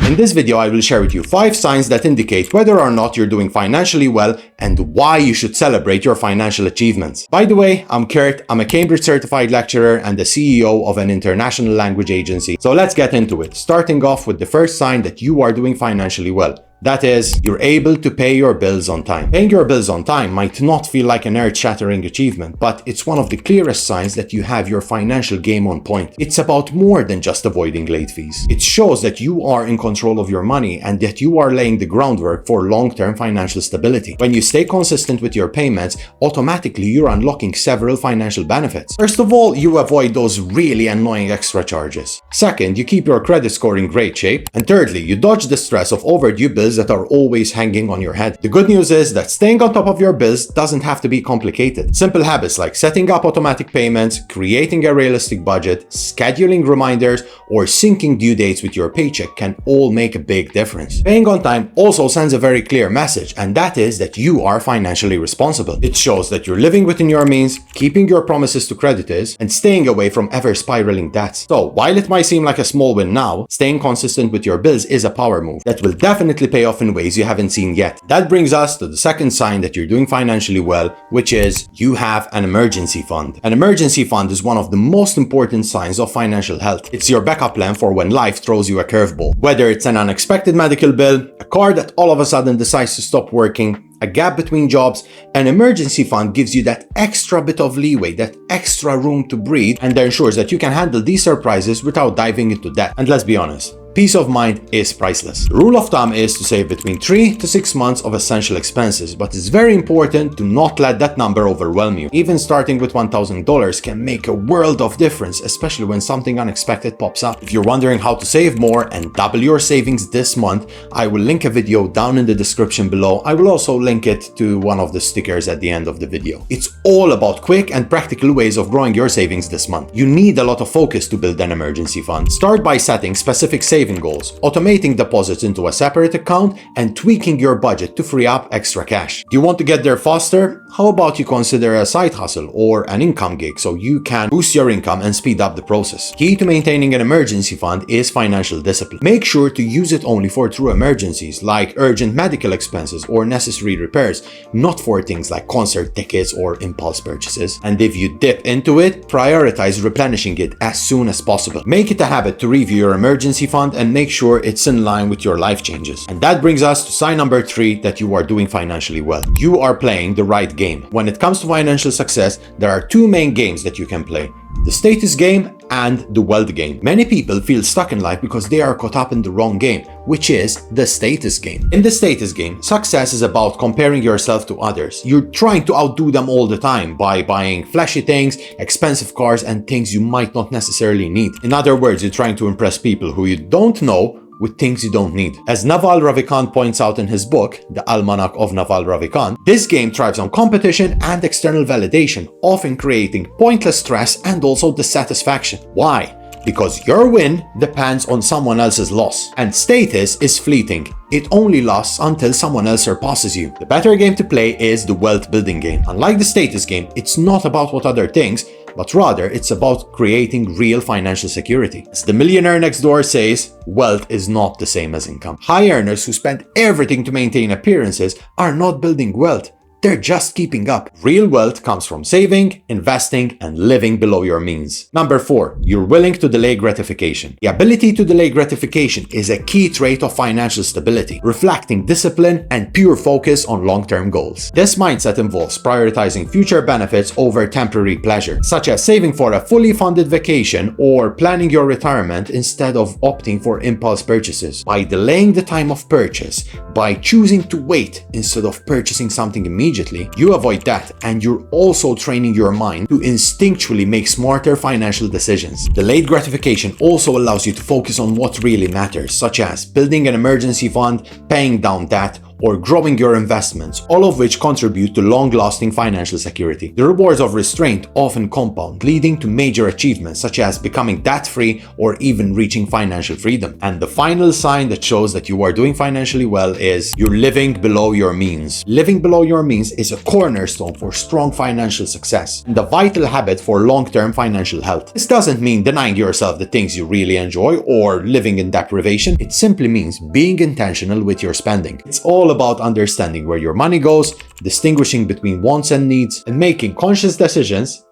In this video, I will share with you 5 signs that indicate whether or not you're doing financially well and why you should celebrate your financial achievements. By the way, I'm Kurt. I'm a Cambridge certified lecturer and the CEO of an international language agency. So let's get into it, starting off with the first sign that you are doing financially well. That is, you're able to pay your bills on time. Paying your bills on time might not feel like an earth-shattering achievement, but it's one of the clearest signs that you have your financial game on point. It's about more than just avoiding late fees. It shows that you are in control of your money and that you are laying the groundwork for long-term financial stability. When you stay consistent with your payments, automatically you're unlocking several financial benefits. First of all, you avoid those really annoying extra charges. Second, you keep your credit score in great shape. And thirdly, you dodge the stress of overdue bills that are always hanging on your head. The good news is that staying on top of your bills doesn't have to be complicated. Simple habits like setting up automatic payments, creating a realistic budget, scheduling reminders, or syncing due dates with your paycheck can all make a big difference. Paying on time also sends a very clear message, and that is that you are financially responsible. It shows that you're living within your means, keeping your promises to creditors, and staying away from ever spiraling debts. So while it might seem like a small win now, staying consistent with your bills is a power move that will definitely pay off in ways you haven't seen yet. That brings us to the second sign that you're doing financially well, which is you have an emergency fund. An emergency fund is one of the most important signs of financial health. It's your backup plan for when life throws you a curveball. Whether it's an unexpected medical bill, a car that all of a sudden decides to stop working, a gap between jobs, an emergency fund gives you that extra bit of leeway, that extra room to breathe, and ensures that you can handle these surprises without diving into debt. And let's be honest, peace of mind is priceless. The rule of thumb is to save between 3 to 6 months of essential expenses, but it's very important to not let that number overwhelm you. Even starting with $1,000 can make a world of difference, especially when something unexpected pops up. If you're wondering how to save more and double your savings this month, I will link a video down in the description below. I will also link it to one of the stickers at the end of the video. It's all about quick and practical ways of growing your savings this month. You need a lot of focus to build an emergency fund. Start by setting specific savings goals, automating deposits into a separate account, and tweaking your budget to free up extra cash. Do you want to get there faster? How about you consider a side hustle or an income gig so you can boost your income and speed up the process? Key to maintaining an emergency fund is financial discipline. Make sure to use it only for true emergencies like urgent medical expenses or necessary repairs, not for things like concert tickets or impulse purchases. And if you dip into it, prioritize replenishing it as soon as possible. Make it a habit to review your emergency fund and make sure it's in line with your life changes. And that brings us to sign number 3 that you are doing financially well. You are playing the right game. When it comes to financial success, there are 2 main games that you can play: the status game and the wealth game. Many people feel stuck in life because they are caught up in the wrong game, which is the status game. In the status game, success is about comparing yourself to others. You're trying to outdo them all the time by buying flashy things, expensive cars, and things you might not necessarily need. In other words, you're trying to impress people who you don't know with things you don't need. As Naval Ravikant points out in his book, The Almanac of Naval Ravikant, this game thrives on competition and external validation, often creating pointless stress and also dissatisfaction. Why? Because your win depends on someone else's loss, and status is fleeting. It only lasts until someone else surpasses you. The better game to play is the wealth building game. Unlike the status game, it's not about what other thinks, but rather it's about creating real financial security. As the millionaire next door says, wealth is not the same as income. High earners who spend everything to maintain appearances are not building wealth. They're just keeping up. Real wealth comes from saving, investing, and living below your means. Number 4, you're willing to delay gratification. The ability to delay gratification is a key trait of financial stability, reflecting discipline and pure focus on long-term goals. This mindset involves prioritizing future benefits over temporary pleasure, such as saving for a fully funded vacation or planning your retirement instead of opting for impulse purchases. By delaying the time of purchase, by choosing to wait instead of purchasing something immediately, you avoid that, and you're also training your mind to instinctually make smarter financial decisions. Delayed gratification also allows you to focus on what really matters, such as building an emergency fund, paying down debt, or growing your investments, all of which contribute to long-lasting financial security. The rewards of restraint often compound, leading to major achievements such as becoming debt-free or even reaching financial freedom. And the final sign that shows that you are doing financially well is you're living below your means. Living below your means is a cornerstone for strong financial success and a vital habit for long-term financial health. This doesn't mean denying yourself the things you really enjoy or living in deprivation. It simply means being intentional with your spending. It's all about understanding where your money goes, distinguishing between wants and needs, and making conscious decisions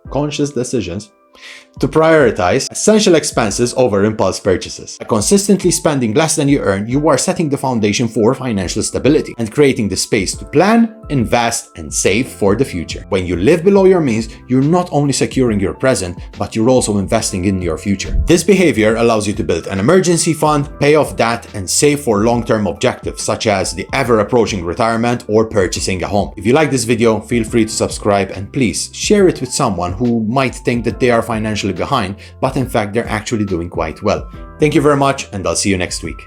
to prioritize essential expenses over impulse purchases. By consistently spending less than you earn, you are setting the foundation for financial stability and creating the space to plan, invest, and save for the future. When you live below your means, you're not only securing your present, but you're also investing in your future. This behavior allows you to build an emergency fund, pay off debt, and save for long-term objectives such as the ever-approaching retirement or purchasing a home. If you like this video, feel free to subscribe and please share it with someone who might think that they are financially behind, but in fact they're actually doing quite well. Thank you very much, and I'll see you next week.